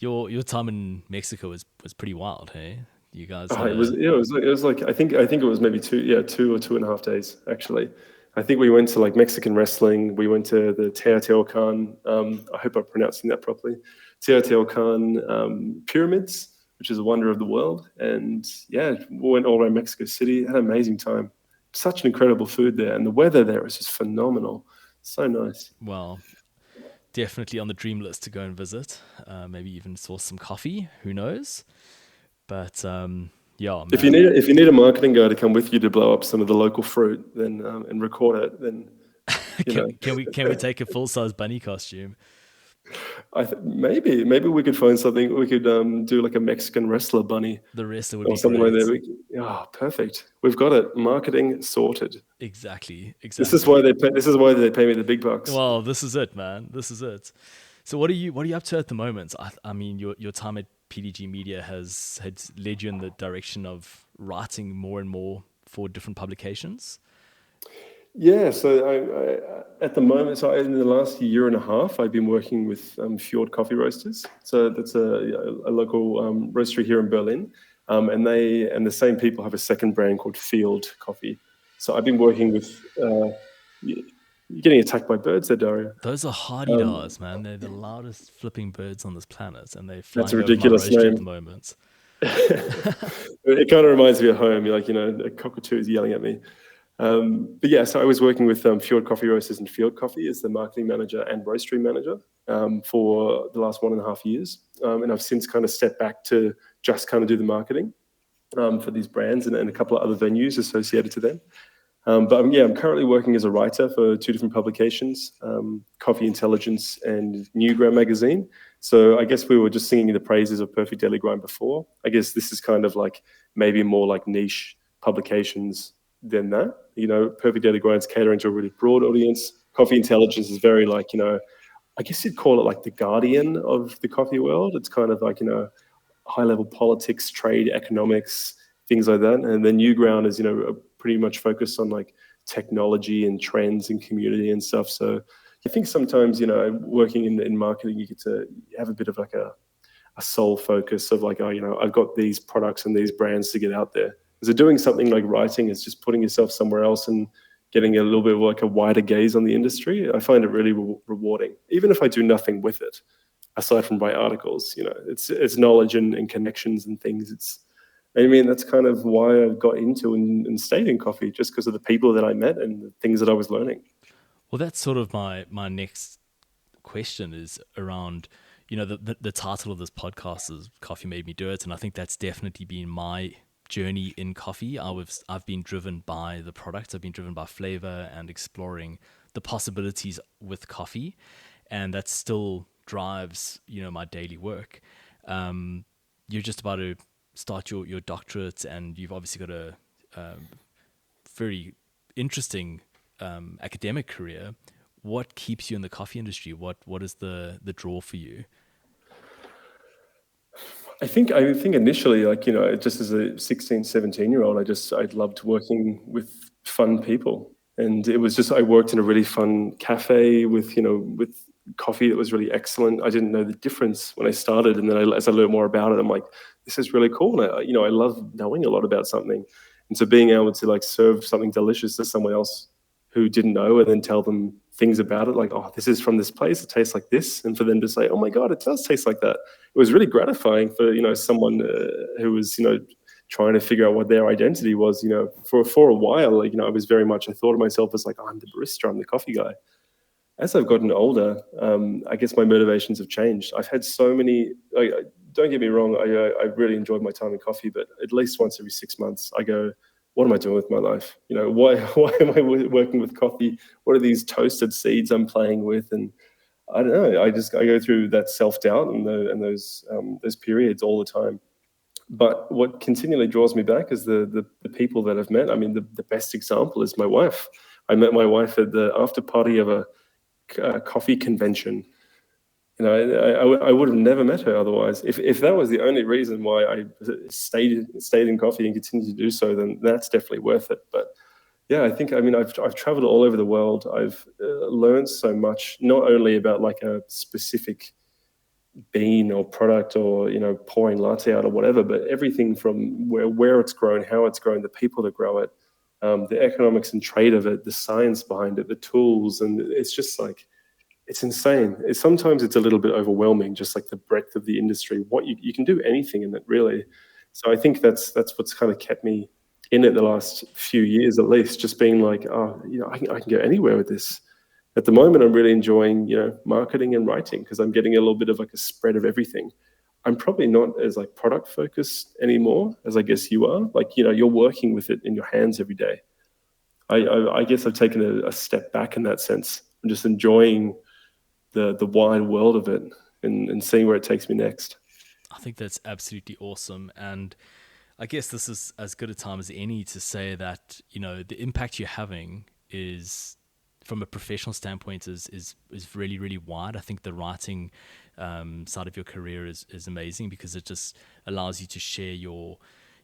Your time in Mexico was pretty wild, hey? You guys. It was like I think it was maybe 2 or 2.5 days actually. I think we went to like Mexican wrestling. We went to the Teotihuacan. I hope I'm pronouncing that properly. Teotihuacan pyramids, which is a wonder of the world. And we went all around Mexico City. Had an amazing time. Such an incredible food there, and the weather there is just phenomenal. So nice. Well, definitely on the dream list to go and visit. Maybe even source some coffee. Who knows? But man. If you need a marketing guy to come with you to blow up some of the local fruit, then and record it, then can we take a full size bunny costume? Maybe we could find something. We could do like a Mexican wrestler bunny. The rest would or be something great. like that. Perfect. We've got it. Marketing sorted. Exactly. This is why they pay me the big bucks. Well, this is it, man. This is it. So what are you up to at the moment? I mean, your time at PDG Media has led you in the direction of writing more and more for different publications. Yeah, so I at the moment, so in the last year and a half, I've been working with Fjord Coffee Roasters. So that's a local roastery here in Berlin, and the same people have a second brand called Field Coffee. So I've been working with. You're getting attacked by birds there, Dario. Those are hardy dars, man. They're the loudest flipping birds on this planet, and they're flying that's a ridiculous over my roastery name at the moment. It kind of reminds me of home. You're like, a cockatoo is yelling at me. But yeah, so I was working with Fjord Coffee Roasters and Field Coffee as the marketing manager and roastery manager for the last 1.5 years. And I've since kind of stepped back to just kind of do the marketing for these brands and a couple of other venues associated to them. But I'm currently working as a writer for 2 different publications, Coffee Intelligence and Newgram magazine. So I guess we were just singing the praises of Perfect Daily Grind before. I guess this is kind of like maybe more like niche publications than that. Perfect Daily Grind's catering to a really broad audience. Coffee Intelligence is very like, I guess you'd call it like the guardian of the coffee world. It's kind of like, high level politics, trade, economics, things like that. And then Newground is, pretty much focused on like technology and trends and community and stuff. So I think sometimes, working in marketing, you get to have a bit of like a sole focus of like, I've got these products and these brands to get out there. So doing something like writing is just putting yourself somewhere else and getting a little bit of like a wider gaze on the industry. I find it really rewarding, even if I do nothing with it, aside from write articles. It's knowledge and connections and things. That's kind of why I got into and stayed in coffee, just because of the people that I met and the things that I was learning. Well, that's sort of my next question is around, the title of this podcast is Coffee Made Me Do It. And I think that's definitely been my journey in coffee. I've been driven by the product. I've been driven by flavor and exploring the possibilities with coffee. And that still drives, my daily work. You're just about to start your doctorate, and you've obviously got a very interesting academic career. What keeps you in the coffee industry? What is the draw for you? I think initially, like, just as a 16, 17-year-old, I loved working with fun people. And it was just, I worked in a really fun cafe with coffee that was really excellent. I didn't know the difference when I started. And then as I learned more about it, I'm like, this is really cool. And I love knowing a lot about something. And so being able to like serve something delicious to someone else who didn't know, and then tell them things about it, like, oh, this is from this place, it tastes like this. And for them to say, oh my God, it does taste like that. It was really gratifying for, someone who was, trying to figure out what their identity was, for a while. Like, I was very much, I thought of myself as like, oh, I'm the barista, I'm the coffee guy. As I've gotten older, I guess my motivations have changed. I've had so many, don't get me wrong, I really enjoyed my time in coffee, but at least once every 6 months, I go, what am I doing with my life? Why am I working with coffee? What are these toasted seeds I'm playing with? And I don't know. I go through that self-doubt and those periods all the time. But what continually draws me back is the people that I've met. I mean, the best example is my wife. I met my wife at the after party of a coffee convention. I would have never met her otherwise. If that was the only reason why I stayed in coffee and continue to do so, then that's definitely worth it. But yeah, I've traveled all over the world. I've learned so much, not only about like a specific bean or product or pouring latte out or whatever, but everything from where it's grown, how it's grown, the people that grow it, the economics and trade of it, the science behind it, the tools, and it's just like, it's insane. Sometimes it's a little bit overwhelming, just like the breadth of the industry. What you can do anything in it, really. So I think that's what's kind of kept me in it the last few years, at least, just being like, oh, I can go anywhere with this. At the moment, I'm really enjoying, marketing and writing, because I'm getting a little bit of like a spread of everything. I'm probably not as like product focused anymore as I guess you are. Like, you're working with it in your hands every day. I guess I've taken a step back in that sense. I'm just enjoying the wide world of it and seeing where it takes me next. I think that's absolutely awesome. And I guess this is as good a time as any to say that, the impact you're having is, from a professional standpoint, is really, really wide. I think the writing side of your career is amazing, because it just allows you to share your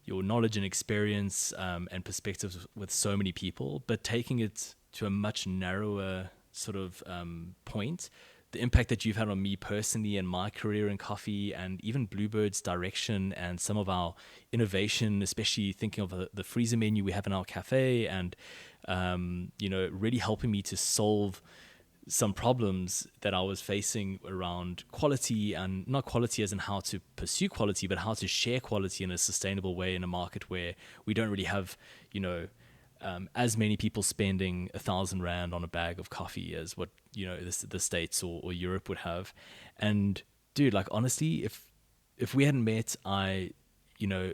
knowledge and experience and perspectives with so many people, but taking it to a much narrower sort of point. The impact that you've had on me personally and my career in coffee, and even Bluebird's direction and some of our innovation, especially thinking of the freezer menu we have in our cafe, and really helping me to solve some problems that I was facing around quality, and not quality as in how to pursue quality, but how to share quality in a sustainable way in a market where we don't really have, as many people spending 1,000 rand on a bag of coffee as what the States or Europe would have. And dude, like, honestly, if we hadn't met, I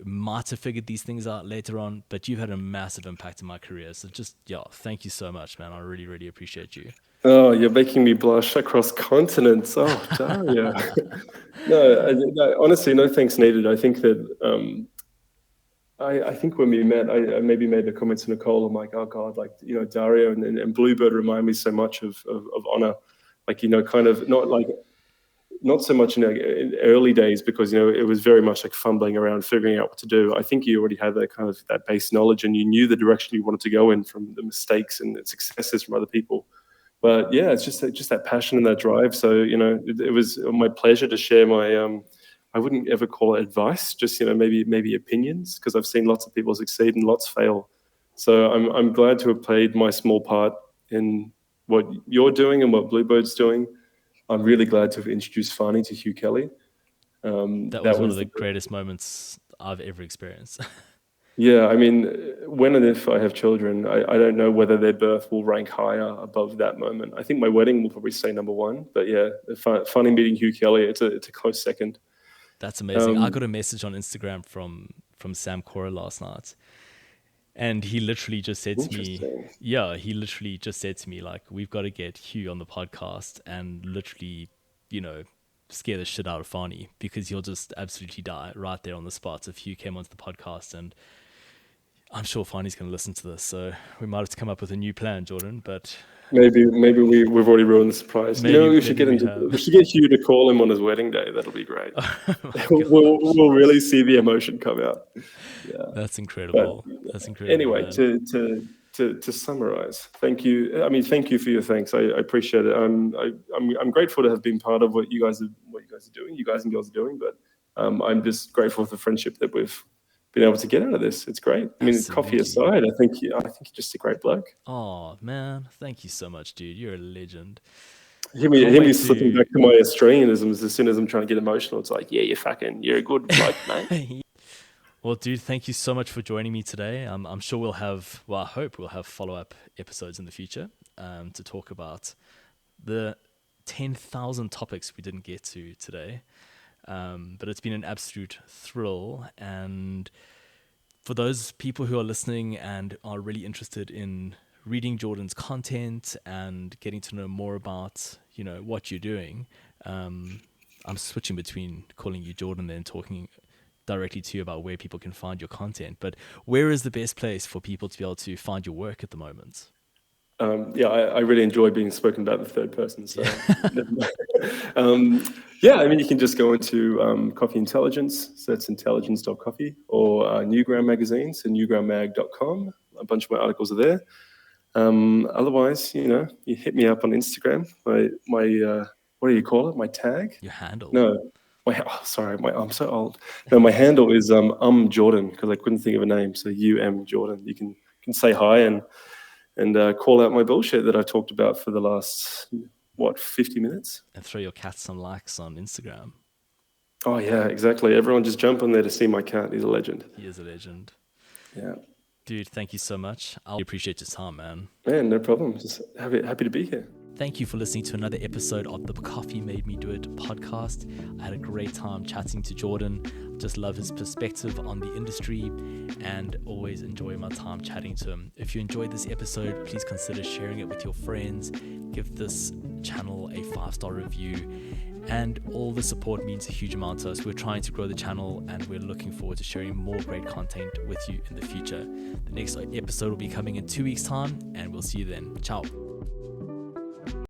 might have figured these things out later on, but you've had a massive impact in my career. So just, thank you so much, man. I really, really appreciate you. Oh, you're making me blush across continents. Oh, Dario. No, honestly, no thanks needed. I think that I think when we met, I maybe made the comment to Nicole. I'm like, oh God, like, Dario and Bluebird remind me so much of Ona. like, kind of not so much in early days, because, it was very much like fumbling around, figuring out what to do. I think you already had that base knowledge, and you knew the direction you wanted to go in from the mistakes and the successes from other people. But yeah, it's just that passion and that drive. So, it was my pleasure to share my, I wouldn't ever call it advice, just, maybe opinions, because I've seen lots of people succeed and lots fail. So I'm glad to have played my small part in what you're doing and what Bluebird's doing. I'm really glad to have introduced Fani to Hugh Kelly. That was one of the greatest moments I've ever experienced. Yeah, I mean, when and if I have children, I don't know whether their birth will rank higher above that moment. I think my wedding will probably stay number one. But yeah, Fani meeting Hugh Kelly, it's a close second. That's amazing. I got a message on Instagram from Sam Cora last night. And he literally just said to me, like, we've got to get Hugh on the podcast and literally, scare the shit out of Fani, because he'll just absolutely die right there on the spot if Hugh came onto the podcast. And I'm sure Fani's going to listen to this, so we might have to come up with a new plan, Jordan. But maybe we've already ruined the surprise. We should get Hugh to call him on his wedding day. That'll be great. We'll really see the emotion come out. Yeah, that's incredible. That's incredible. Anyway, to summarize, thank you. I mean, thank you for your thanks. I appreciate it. I'm grateful to have been part of what you guys are doing. You guys and girls are doing. But I'm just grateful for the friendship that we've been able to get out of this. It's great. I mean, coffee aside, I think you're just a great bloke. Oh man, thank you so much, dude. You're a legend. Hear me slipping back to my Australianisms as soon as I'm trying to get emotional. It's like, yeah, you're a good bloke, mate. Well, dude, thank you so much for joining me today. I'm sure I hope we'll have follow-up episodes in the future to talk about the 10,000 topics we didn't get to today. But it's been an absolute thrill. And for those people who are listening and are really interested in reading Jordan's content and getting to know more about, what you're doing, I'm switching between calling you Jordan and talking directly to you about where people can find your content. But where is the best place for people to be able to find your work at the moment? I really enjoy being spoken about in the third person. So, I mean, you can just go into Coffee Intelligence, so that's intelligence.coffee, or Newground magazine, so newgroundmag.com. A bunch of my articles are there. Otherwise, you hit me up on Instagram. My what do you call it? My tag? Your handle? No. I'm so old. No, my handle is Jordan, because I couldn't think of a name. So Jordan. You can say hi and call out my bullshit that I talked about for the last 50 minutes. And throw your cat some likes on Instagram. Oh yeah, exactly. Everyone just jump on there to see my cat. He's a legend. He is a legend. Yeah. Dude, thank you so much. I appreciate your time, man. Man, no problem. Just happy to be here. Thank you for listening to another episode of the Coffee Made Me Do It podcast. I had a great time chatting to Jordan. Just love his perspective on the industry and always enjoy my time chatting to him. If you enjoyed this episode, please consider sharing it with your friends. Give this channel a 5-star review. And all the support means a huge amount to us. We're trying to grow the channel and we're looking forward to sharing more great content with you in the future. The next episode will be coming in 2 weeks' time and we'll see you then. Ciao.